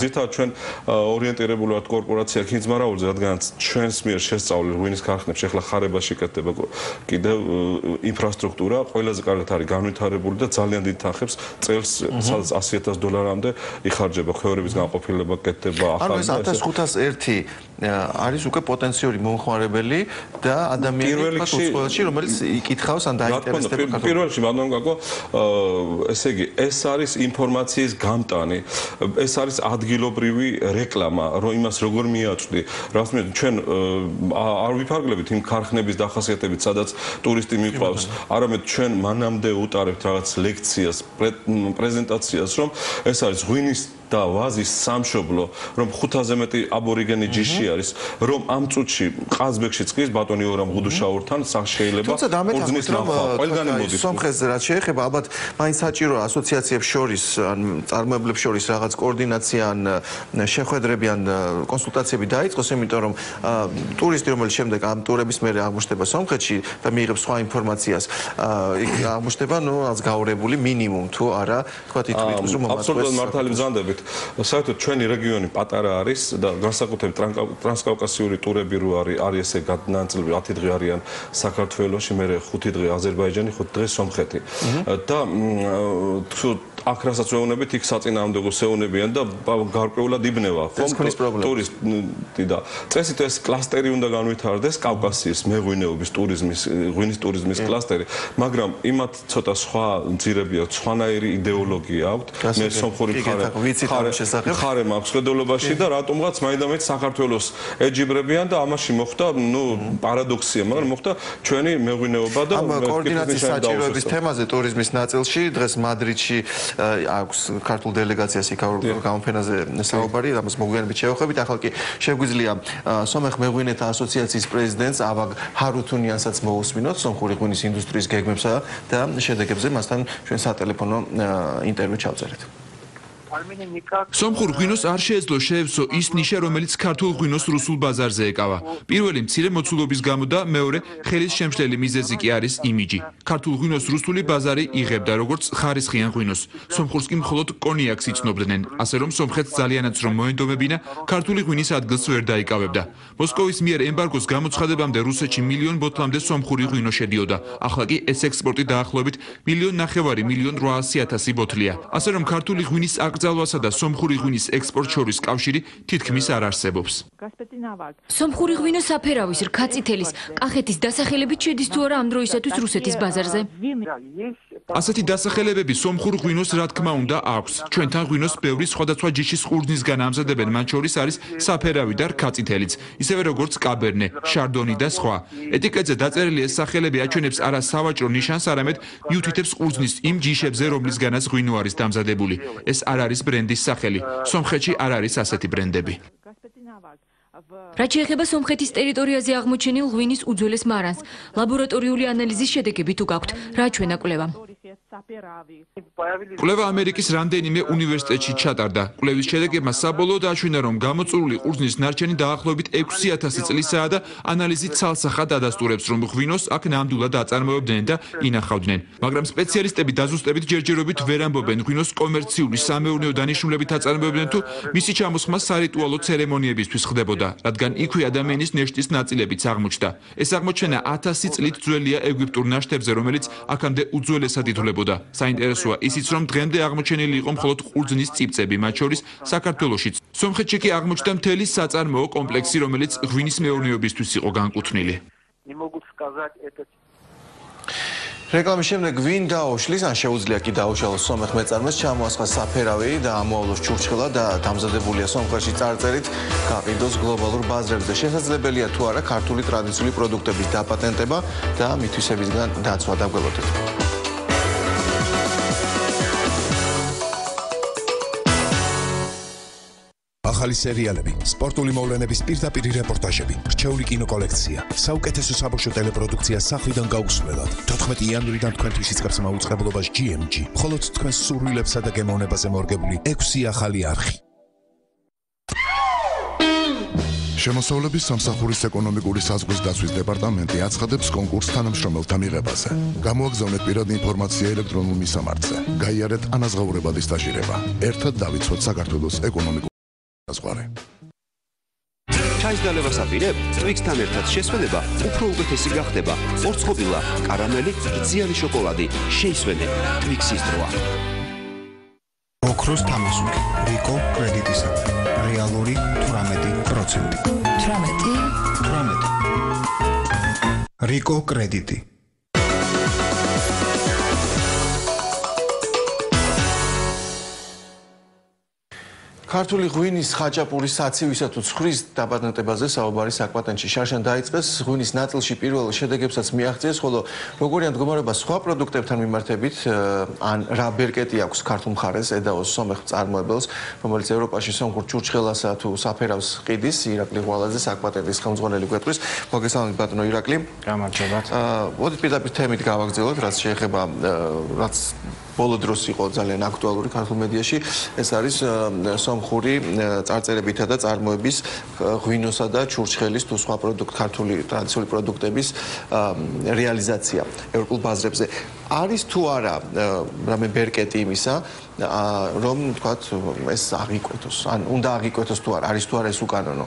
ზირთადად ჩვენ ორიენტირებული ვართ კორპორაცია ქინძმარაულზე, რადგანაც ჩვენს მიერ შესწავლილ ღვინის ქარხნებში ახლა ხარებაში კეთდება კიდევ ინფრასტრუქტურა, ყველაზე კარგად არის განვითარებული და ძალიან დიდ თანხებს წელს სადაც $100,000-მდე იხარჯება ქვევრების განყოფილება, კეთდება ახალი. ანუ ეს 1501 არის უკვე პოტენციური მომხმარებელი და ადამიანი უცხოელში, რომელიც იკითხავს ან დაინტერესდება ქართულად. პირველ რიგში ბატონო გაგო, ესე იგი, ეს არის ინფორმაციის გამტანი, ეს არის ადგილობრივი რეკლამა, რომ იმას როგორ მიაწვდი. რას მე ჩვენ არ ვიფარგლებით იმ ქარხნების დახასიათებით, სადაც ტურისტი მიყვავს, არამედ ჩვენ მანამდე უტარებთ რაღაც ლექციას, პრეზენტაციას, რომ ეს არის ღვინის და ვაზის სამშობლო, რომ 500-ზე მეტი აბორიგენი ჯიში არის, რომ ამ წუთში ყაზბეგში წყლის ბატონი ორამ ღუდუშაურთან შეიძლება ორძნის ნახვა. ყველგანი მოდის. სომხეთზე რაც შეეხება, ალბათ მაინც საჭიროა ასოციაციებს შორის, ან წარმოებლებს შორის რაღაც კოორდინაცია ან შეხვედრები ან კონსულტაციები დაიწყოს, იმიტომ რომ ტურისტი, რომელიც შემდეგ ამ ტურების მერე აღმოჩნდება სომხეთში და მიიღებს სხვა ინფორმაციას, იქ აღმოჩნდება, რაც გაურებული მინიმუმ თუ არა, თქვათ ითქვით, რომ აბსოლუტურად მართალი ბრძანდებით. საერთოდ ჩვენი რეგიონი პატარა არის და განსაკუთრებით ტრანსკავკასიური ტურები რო არის ესე განაწილებული 10 დღე არიან საქართველოში, მერე 5 დღე აზერბაიჯანი, 5 დღე სომხეთი. და აქ რასაც ვეუბნებით, იქ საწინააღმდეგო ეუბნებიან და გარკვეულად იბნევა ტურისტი და წესით ეს კლასტერი უნდა განვითარდეს კავკასიის მეღვინეობის ტურიზმის, ღვინის ტურიზმის კლასტერი, მაგრამ იმათ ცოტა სხვა ძირები აქვს, სხვანაირი იდეოლოგია აქვს. მე სომხური ხარე მაქვს ხედულობაში და რატომღაც მაინდამაინც საქართველოს ეჯიბრებიან და ამაში მოხდა, პარადოქსია, მაგრამ მოხდა ჩვენი მეღვინეობა და კოორდინაციის საჭიროების თემაზე ტურიზმის ნაწილში დღეს მადრიდში აქვს ქართულ დელეგაციას გამოფენაზე საუბარი, ამას მოგვიანებით შევხვდებით. ახლა კი შეგვიძლია სომეხ მეღვინეთა ასოციაციის პრეზიდენტს ავაგ ჰარუთუნიანსაც მოусმინოთ სომხური ღვინის ინდუსტრიის გეგმებსა და შედეგებზე მასთან ჩვენ სატელეფონო ინტერვიუ ჩავწერეთ. სომხურ ღვინოს არ შეეძლო შეევსო ის ნიშა, რომელიც ქართულ ღვინოს რუსულ ბაზარზე ეკავა. პირველი მცირე მოცულობის გამო და მეორე ხელის შემშლელი მიზეზი კი არის იმიჯი. ქართულ ღვინოს რუსული ბაზარი იღებდა როგორც ხარისხიან ღვინოს. სომხურს კი მხოლოდ კონიაკს იცნობდნენ, ასე რომ სომხეთს ძალიანაც რომ მოენდომებინა, ქართული ღვინის ადგილს ვერ დაიკავებდა. მოსკოვის მიერ ემბარგოს გამოცხადებამდე რუსეთში 1,000,000 ბოთლამდე სომხური ღვინო შედიოდა. ახლა კი ეს ექსპორტი დაახლოებით 1,5-1,800,000 ბოთლია. ასე რომ ქართული ღვინის აკრძალვასა და სომხური ღვინის ექსპორტ შორის კავშირი თითქმის არ არსებობს. სომხური ღვინო საფერავის, რქაწითელის, კახეთის დასახელებით შედის თუ არა ამ დროისათვის რუსეთის ბაზარზე? ასეთი დასახელებები სომხურ ღვინოს რა თქმა უნდა აქვს. ჩვენთან ღვინოს ბევრი სხვადასხვა ჯიშის ყურძნისგან ამზადებენ, მათ შორის არის საფერავი და რქაწითელიც, ისევე როგორც კაბერნე, შარდონი და სხვა. ეტიკეტზე დაწერილი ეს სახელები აჩვენებს არა სავაჭრო ნიშანს, არამედ მიუთითებს ყურძნის იმ ჯიშებზე, რომლისგანაც ღვინო არის დამზადებული. ეს არ არის ბრენდის სახელი. სომხეთში არ არის ასეთი ბრენდები. რაც შეეხება სომხეთის ტერიტორიაზე აღმოჩენილ ღვინის უძველეს მარანს, ლაბორატორიული ანალიზის შედეგები თუ გაქვთ, რა ჩვენა კვლევა? კვლევა ამერიკის რამდენიმე უნივერსიტეტში ჩატარდა. კვლევის შედეგებმა საბოლოოდ აჩვენა, რომ გამოწვეული ყურძნის ნარჩენი დაახლოებით 6000 წლისაა და ანალიზი ცალსახად ადასტურებს, რომ ღვინოს აქ ნამდვილად აწარმოებდნენ და ინახავდნენ. მაგრამ სპეციალისტები დაზუსტებით ჯერჯერობით ვერ ამბობენ ღვინოს კომერციული სამეურნეო დანიშნულებით აწარმოებდნენ თუ მისი ჩამოსხმა სარიტუალო ცერემონიებისთვის ხდებოდა, რადგან იქვე ადამიანის ნეშტის ნაწილებიც აღმოჩნდა. ეს აღმოჩენა 1000 წლით ძველია ეგვიპტურ ნაშთებზე, რომელიც აქამდე უძველესად ითვლებოდა. საინტერესოა ისიც, რომ დღემდე აღმოჩენილი იყო მხოლოდ ყურძნის წიბწები, მათ შორის საქართველოშიც. სომხეთში კი აღმოჩნდა მთელი საწარმოო კომპლექსი, რომელიც ღვინის მეურნეობისთვის იყო განკუთვნილი. რეკლამის შემდეგ ვინ დაუშლის, ან შეუძლია კი დაუშალოს სომეხ მეწარმეს, ჩამოასხა საფერავი და ამოავლოს ჩურჩხელა და დამზადებულია სომხეთში წარწერით, გაყიდოს გლობალურ ბაზრებზე. შესაძლებელია თუ არა ქართული ტრადიციული პროდუქტების დაპატენტება და მითვისებისგან დაცვა. დაგველოდეთ. ახალი სერიალები, სპორტული მოვლენების პირდაპირ რეპორტაჟები, რჩეული კინოკოლექცია, საუკეთესო საბავშვო ტელეპროდუქცია სახვიდან გაუსვლელად. 14 იანვრიდან თქვენთვის იწყებს მაუწყებლობას GMG. მხოლოდ თქვენს სურვილებსა და გემოვნებაზე მორგებული 6 ახალი არხი. შემოსავლების სამსახურის ეკონომიკური საზღვრის დაცვის დეპარტამენტი აცხადებს კონკურს თანამშრომელთა მიღებაზე. გამოაგზავნეთ პირადი ინფორმაცია ელექტრონულ მისამართზე. გაიარეთ ანაზღაურებადი სტაჟირება. ერთად დავიცვათ საქართველოს ეკონომიკურ საზღვარი. ჩაის დალევას აპირებ, Twix-თან ერთად შესვენება უფრო უკეთესი გახდება. ორწყობილა, კარამელი, გრძიანი შოკოლადი, შეისვენე Twix-ის დროა. ოქროს თამასული, რიკო კრედიტისადმი. რეალური 18%. 18. რიკო კრედიტი. ქართული ღვინის ხაჭაპურის საცივისა თუ ცხვრის დაბანაკებაზე საუბარი საკპატენტში შარშან დაიწყეს. ღვინის ნაწილში პირველ შედეგებსაც მიაღწიეს, ხოლო როგორია მდგომარეობა სხვა პროდუქტებთან მიმართებით, ან რა ბერკეტი აქვს ქართულ მხარეს ედაოს სომეხ მწარმოებელს, რომელიც ევროპაში სომხურ ჩურჩხელასა თუ საფერავს ყიდის, ირაკლი ღვალაძე საკპატენტის ხელმძღვანელი გვეტყვის. მოგესალმებით ბატონო ირაკლი. გამარჯობათ. მოდით პირდაპირ თემით გავაგრძელოთ, რაც შეეხება რაც ბოლო დროს იყო ძალიან აქტუალური ქართულ მედიაში. ეს არის სომხური წარწერებითა და წარმოების ღვინოსა და ჩურჩხელის თუ სხვა ქართული ტრადიციული პროდუქტების რეალიზაცია ევროპულ ბაზრებზე. არის თუ არა რამე ბერკეტი იმისა, რომ თქვათ ეს აღიკვეთოს, ან უნდა აღიკვეთოს თუ არა, არის თუ არა ეს უკანონო?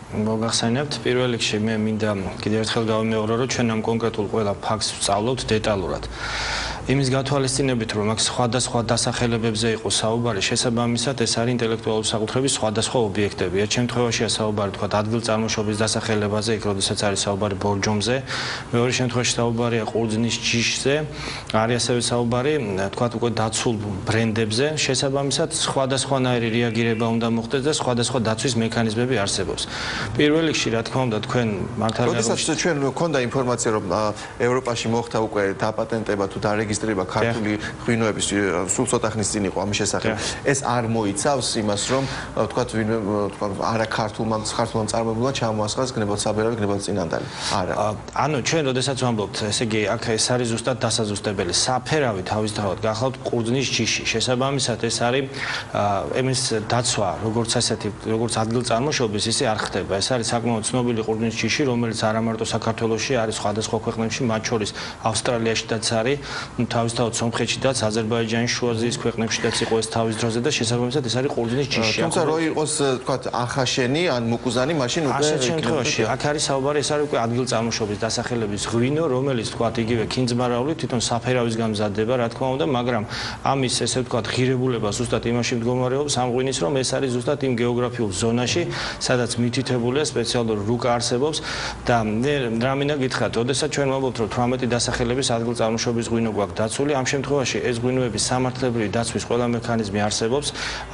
მოგახსენებთ, პირველ რიგში მე მინდა კიდევ ერთხელ გავიმეორო, რომ ჩვენ ამ კონკრეტულ ყველა ფაქტს ვსწავლობთ დეტალურად. იმის გათვალისწინებით, რომ აქ სხვადასხვა დასახელებებზე იყო საუბარი, შესაბამისად ეს არის ინტელექტუალური საკუთრების სხვადასხვა ობიექტები. ერთ შემთხვევაშია საუბარი თქვა ადგილწარმოშობის დასახელებაზე, იქ როდესაც არის საუბარი ბორჯომზე, მეორე შემთხვევაში საუბარია ყურძნის ჯიშზე, არის ასევე საუბარი თქვა უკვე დაცულ ბრენდებზე, შესაბამისად სხვადასხვანაირი რეაგირება უნდა მოხდეს და სხვადასხვა დაცვის მექანიზმები არსებობს. პირველ რიგში, რა თქმა უნდა, თქვენ მართალია როდესაც ჩვენ მქონდა ინფორმაცია, რომ ევროპაში მოხდა უკვე დაპატენტება თუ დარეგისტრირება ქართული ღვინოების სულ ცოტა ხნის წინ იყო ამის შესახებ. ეს არ მოიცავს იმას, რომ თქვათ არა ქართულმა მწარმოებელმა ჩამოასხას გნებად საბერავი, გნებად წინანდალი. არა. ანუ ჩვენ როდესაც ვამბობთ, ესე იგი, აქ ეს არის ზუსტად დასაზუსტებელი. საფერავი თავისთავად გახლავთ ყურძნის ჯიში. შესაბამისად ეს არის ემის დაცვა, როგორც ასეთი, როგორც ადგილწარმოშობის, ისე არ ხდება. ეს არის საკმაოდ ცნობილი ყურძნის ჯიში, რომელიც არა მარტო საქართველოში არის, სხვადასხვა ქვეყნებში, მათ შორის ავსტრალიაშიც არის, თავისთავად სომხეთშიც, აზერბაიჯანში, შუა აზიის ქვეყნებშიც იყო ეს თავის დროზე და შესაბამისად ეს არის ყურძნის ჯიში. თუმცა რო იყოს თქვათ ახაშენი ან მუკუზანი, მაშინ უკვე ასეთ შემთხვევაში აქ არის საუბარი, ეს არის უკვე ადგილწარმოშობის დასახელების ღვინო, რომელიც თქვათ იგივე ქინძმარაული თვითონ საფერავისგან მზადდება, რა თქმა უნდა, მაგრამ ამის ესე ვთქვათ ღირებულება ზუსტად იმაში მდგომარეობს ამ ღვინის, რომ ეს არის ზუსტად იმ გეოგრაფიულ ზონაში, სადაც მითითებულია სპეციალური რუკა არსებობს და რა მინდა გითხრათ, როდესაც ჩვენ ვამბობთ, რომ 18 დასახელების ადგილწარმოშობის ღვინო გვაქვს დაცული, ამ შემთხვევაში ეს ღვინოების სამართლებრივი დაცვის ყველა მექანიზმი არსებობს.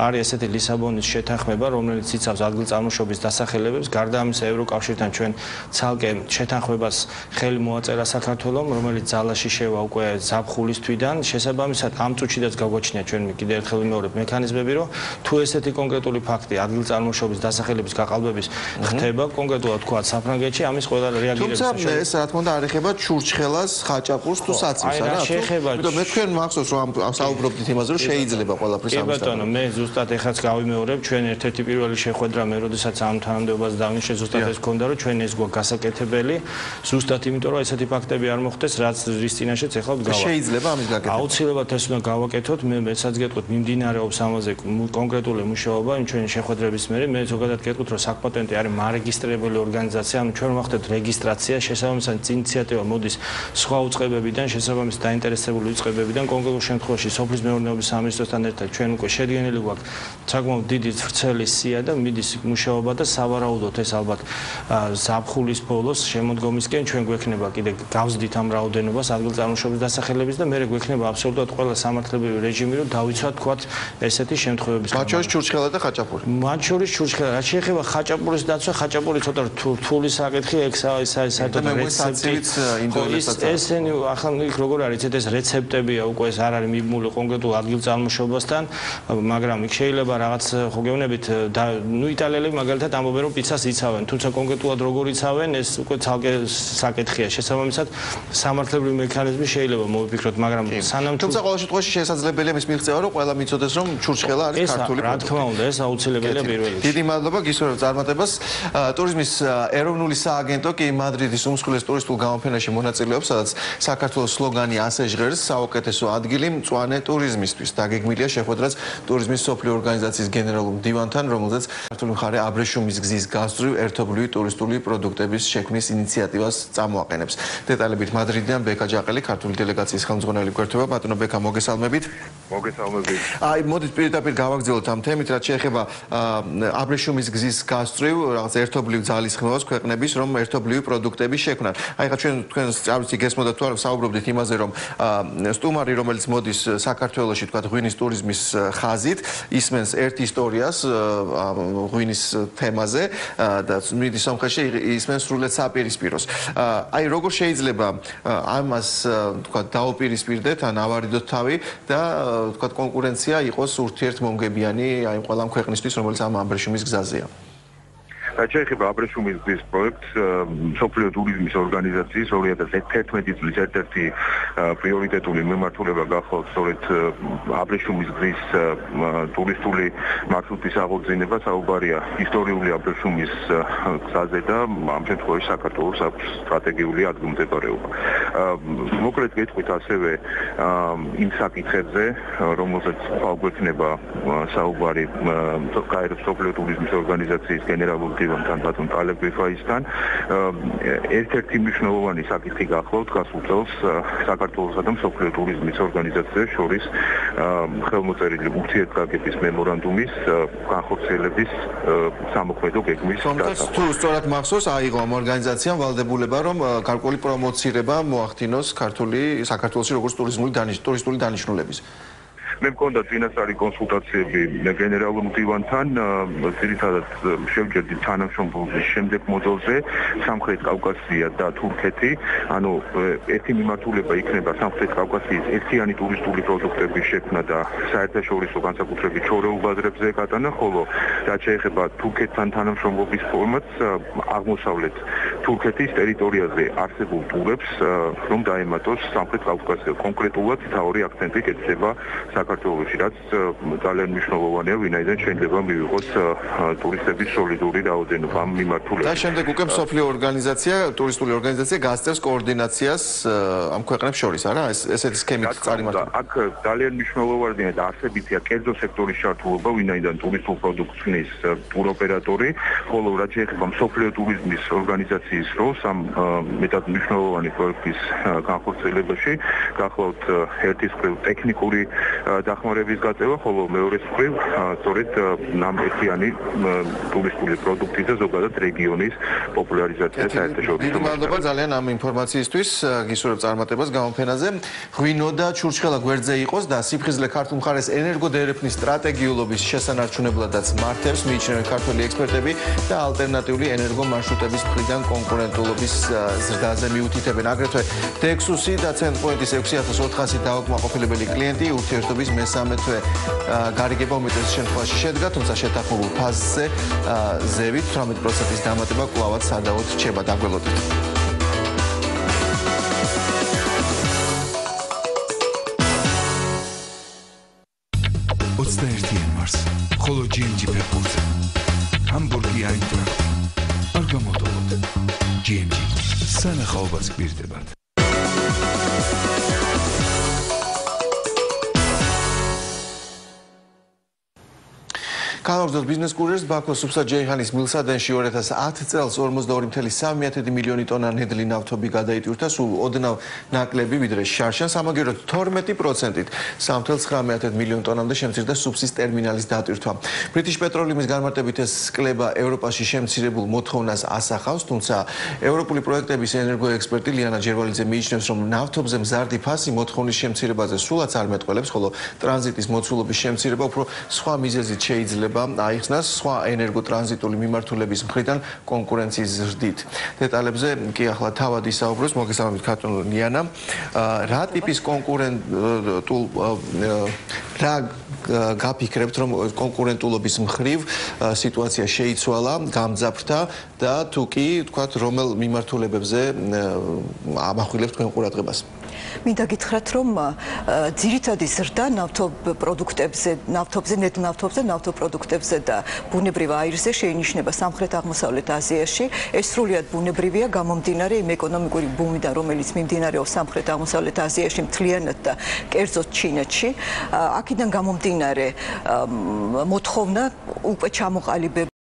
არის ესეთი ლისაბონის შეთანხმება, რომელიც იცავს ადგილწარმოშობის დასახელებებს, გარდა ამისა ევროკავშირთან ჩვენ ცალკე შეთანხმებას ხელი მოაწერა საქართველომ, რომელიც ძალაში შევა უკვე ზაფხულის თვიდან. შესაბამისად ამ წუთშიც გაგვაჩნია ჩვენ კიდევ ერთხელ ვიმეორებ მექანიზმები, რომ თუ ესეთი კონკრეტული ფაქტი ადგილწარმოშობის დასახელების გაყალბების ხდება კონკრეტულად თქვა საფრანგეთში, ამის ყველა რეაგირება. თუმცა ეს რა თქმა უნდა არ ეხება ჩურჩხელას, ხაჭაპურს თუ საცივს, არა? იმიტომ მე თქვენ მახსოვს რომ საუბრობდით იმაზე, რომ შეიძლება ყველაფრის ამის. კი ბატონო, მე ზუსტად ეხაც გავიმეორებ, ჩვენ ერთ-ერთი პირველი შეხვედრა მე როდესაც ამ თანამდებობას დავნიშნე, ზუსტად ეს გქონდა, რომ ჩვენ ეს გვაქვს გასაკეთებელი, ზუსტად იმიტომ რომ ესეთი ფაქტები არ მოხდეს, რაც რის წინაშეც ეხლა ვდგავარ. შეიძლება ამის გაკეთება. აუცილებლად ეს უნდა გავაკეთოთ, მე მეცაც გეტყვით, მიმდინარეობს ამაზე კონკრეტული მუშაობა, იმ ჩვენი შეხვედრების მერე, მე ზოგადად გეტყვით, რომ საკპატენტი არის მარეგისტრირებული ორგანიზაცია, ანუ ჩვენ ვახდეთ რეგისტრაცია, შესაბამისად ინიციატივა მოდის სხვა უწყებებიდან, შესაბამისად დაინტერესებული უწყებებიდან, კონკრეტულ შემთხვევაში სოფლის მეურნეობის სამინისტროსთან ერთად ჩვენ უკვე შედგენილი გვაქვს საკმაოდ დიდი ვრცელი სია და მიდის მუშაობა და სავარაუდოდ ეს ალბათ ზაფხულის ბოლოს შემოდგომისკენ ჩვენ გვექნება კიდე გავზდით ამ რაოდენობას ადგილწარმოშობის დასახელების და მე გვექნება აბსოლუტურად ყველა სამართლებრივი რეჟიმი, რომ დავიცვათ თქვათ ესეთი შემთხვევების. მათ შორის ჩურჩხელა და ხაჭაპური. მათ შორის ჩურჩხელა, რაც შეეხება ხაჭაპურის დაცვა, ხაჭაპური ცოტა რთული საკითხი, ეს საერთოდ რეცეპტი. ესენი ახლა იქ როგორ არის, ეს რეცეპტებია უკვე ეს არ არის მიბმული კონკრეტულ ადგილწარმოშობასთან, მაგრამ იქ შეიძლება რაღაც ხო გეუბნებით, ნუ იტალიელები მაგალითად ამბობენ, რომ პიცას იცავენ, თუმცა კონკრეტულად როგორ იცავენ, ეს უკვე ცალკე საკითხია. შესაბამისად, სამართლებრივი მექანიზმი შეიძლება მოვიფიქროთ, მაგრამ სანამ თუმცა ყოველ შემთხვევაში შესაძლებელია მის მიღწევა, რომ ყველა მიცოდეს, რომ ჩურჩხელა არის ქართული პროდუქტი. რა თქმა უნდა, ეს აუცილებელია პირველ რიგში. დიდი მადლობა გისურვებთ წარმატებას. ტურიზმის ეროვნული სააგენტო კი მადრიდის უმსხვილეს ტურისტულ გამოფენაში მონაწილეობს, სადაც საქართველოს სლოგანი ასეჟ ჟღერს საუკეთესო ადგილი მწვანე ტურიზმისთვის. დაგეგმილია შეხვედრაც ტურიზმის სოფლიო ორგანიზაციის გენერალურ მდივანთან, რომელზეც ქართული მხარე აბრეშუმის გზის გასწვრივ ერთობლივი ტურისტული პროდუქტების შექმნის ინიციატივას წამოაყენებს. დეტალებით მადრიდიდან ბეკა ჯაყელი, ქართული დელეგაციის ხელმძღვანელი გვერდება. ბატონო ბეკა, მოგესალმებით. მოგესალმებით. აი, მოდით პირდაპირ გავაგრძელოთ ამ თემით, რაც შეეხება აბრეშუმის გზის გასწვრივ რაღაც ერთობლივ ძალისხმევას ქვეყნების, რომ ერთობლივი პროდუქტები შექმნან. აი, ხა თქვენ წავიცი გესმოდა თუ არა, საუბრობდით იმაზე, რომ სტუმარი, რომელიც მოდის საქართველოში, თქვა ღვინის ტურიზმის ხაზით, ისმენს ერთ ისტორიას ღვინის თემაზე და მიდის სომხეთში ისმენს სრულად საპირისპიროს. აი, როგორ შეიძლება ამას თქვა დაუპირისპირდეთ, ან ავარიდოთ თავი და თქვა კონკურენცია იყოს ურთიერთმომგებიანი აი ყველა ქვეყნისთვის, რომელიც ამ აბრეშუმის გზაზეა. შეეხება აბრეშუმის გზის პროექტს, სოფლიო ტურიზმის ორგანიზაციის 2011 წლის ერთ-ერთი პრიორიტეტული მიმართულება გახლავთ სწორედ აბრეშუმის გზის ტურისტული მარშრუტის აღორძინება. საუბარია ისტორიული აბრეშუმის გზაზე და ამ შემთხვევაში საქართველოს აქვს სტრატეგიული ადგილმდებარეობა. მოკლედ გეტყვით ასევე იმ საკითხებზე, რომელზეც გვექნება საუბარი სოფლიო ტურიზმის ორგანიზაციის გენერალურ მდივანთან ბატონ ტალებ ბიფაისთან. ერთ-ერთი მნიშვნელოვანი საკითხი გახლავთ გასულ წელს საქართველოსა და სოფლიო ტურიზმის ორგანიზაციას შორის ხელმოწერილი ურთიერთგაგების მემორანდუმის განხორციელების სამოქმედო გეგმის გასაყიდო. თუ სწორად მახსოვს, აიღო ამ ორგანიზაციამ ვალდებულება, რომ გარკვეული პრომოცირება მოახდინოს საქართველოში როგორც ტურისტული დანიშნულების. მე მქონდა წინასწარი კონსულტაციები გენერალურ მდივანთან, ძირითადად შევჯერდით თანამშრომლობის შემდეგ მოდელზე სამხრეთ კავკასია და თურქეთი. ანუ ერთი მიმართულება იქნება სამხრეთ კავკასიის ერთიანი ტურისტული პროდუქტების შექმნა და საერთაშორისო განსაკუთრებით შორეულ ბაზრებზე გატანა, ხოლო რაც შეეხება თურქეთთან თანამშრომლობის ფორმატს, აღმოსავლეთ თურქეთის ტერიტორიაზე არსებულ ტურებს, რომ დაემატოს სამხრეთ კავკასია. კონკრეტულად თავი აქცენტი კეთდება საქართველოში, რაც ძალიან მნიშვნელოვანია, ვინაიდან შეიძლება მივიღოთ ტურისტების სოლიდური რაოდენობა ამ მიმართულებით. და შემდეგ უკვე მსოფლიო ორგანიზაცია, ტურისტული ორგანიზაცია გასწევს კოორდინაციას ამ ქვეყნებს შორის, არა? ესეთი სქემით წარიმართება. აქ ძალიან მნიშვნელოვანია და არსებითია კერძო სექტორის ჩართულობა, ვინაიდან ტურისტულ პროდუქტს ხნის ტუროპერატორი, ხოლო რაც შეეხება მსოფლიო ტურიზმის ორგანიზაციის როლს ამ მეტად მნიშვნელოვანი პროექტის განხორციელებაში, გახლავთ ერთის მხრივ ტექნიკური დახმარების გაწევა, ხოლო მეორეს მხრივ სწორედ ნამერთიანი ტურისტული პროდუქტი და ზოგადად რეგიონის პოპულარიზაცია საერთაშორისო. მადლობა ძალიან ამ ინფორმაციისთვის, გისურვებ წარმატებას გამოფენაზე. ღვინო და ჩურჩხელა გვერდზე იყოს და სიფხიზლე ქართულ მხარეს ენერგოდერეფნის სტრატეგიულობის შესანარჩუნებლადაც მართებს, მიიჩნევენ ქართველი ექსპერტები და ალტერნატიული ენერგომარშრუტების მხრიდან კონკურენტულობის ზრდაზე მიუთითებენ. აგრეთვე Dexus-ი და Centpoint-ის 6400 დაუკმაყოფილებელი კლიენტი ურთიერთობის მესამე თვე გარიგება უმეტეს შემთხვევაში შედგა, თუმცა შეთანხმებულ ფაზზე ზევით 18%-ის დამატება კვლავაც სადავოდ რჩება. დაგველოდეთ. 21 იანვარს ხოლო GMG ფეხბურთზე ჰამბურგი აინტრახტი არ გამოდოლოთ. GMG სანახაობას გვირდებათ. Kalordos business couriers Bakos Subsa Jayhanis Milsadenში 2010 წელს 42.3 მილიონი ტონა ნედლი ნავთობი გადაიტვირთა, სულ ოდნავ ნაკლები ვიდრე შარშან, სამაგიეროდ 12%-ით 3.9 მილიონი ტონამდე შემცირდა სუბსის ტერმინალის დატვირთვა. British Petroleum-ის განმარტებით ეს კლება ევროპაში შემცირებულ მოთხოვნას ასახავს, თუმცა ევროპული პროექტების ენერგოექსპერტი ლიანა ჯერვალიძე მიიჩნევს, რომ ნავთობზე მზარდი ფასი მოთხოვნის შემცირებაზე სულაც არ მეტყველებს, ხოლო ტრანზიტის მოცულობის შემცირება უფრო სხვა მიზეზით შეიძლება აიხსნას სხვა ენერგოტრანზიტული მიმართულების მხრიდან კონკურენციის ზრდით. დეტალებზე კი ახლა თავად ისაუბროს, მოგესალმებით ქართულ ლიანა. რა ტიპის კონკურენტულ რა გაფიქრებთ, რომ კონკურენტულობის მხრივ სიტუაცია შეიცვალა, გამძაფრდა და თუ კი, თქვათ, რომელ მიმართულებებზე ამახვილებთ თქვენ ყურადღებას? მინდა გითხრათ, რომ ძირითადი ზრდა ნავთობპროდუქტებზე, ნავთობპროდუქტებზე და ბუნებრივ აირზე შეინიშნება სამხრეთ-აღმოსავლეთ აზიაში. ეს სრულიად ბუნებრივია, გამომდინარე იმ ეკონომიკური ბუმიდან, რომელიც მიმდინარეობს სამხრეთ-აღმოსავლეთ აზიაში მთლიანად და კერძოდ ჩინეთში. აქედან გამომდინარე მოთხოვნა უკვე ჩამოყალიბებული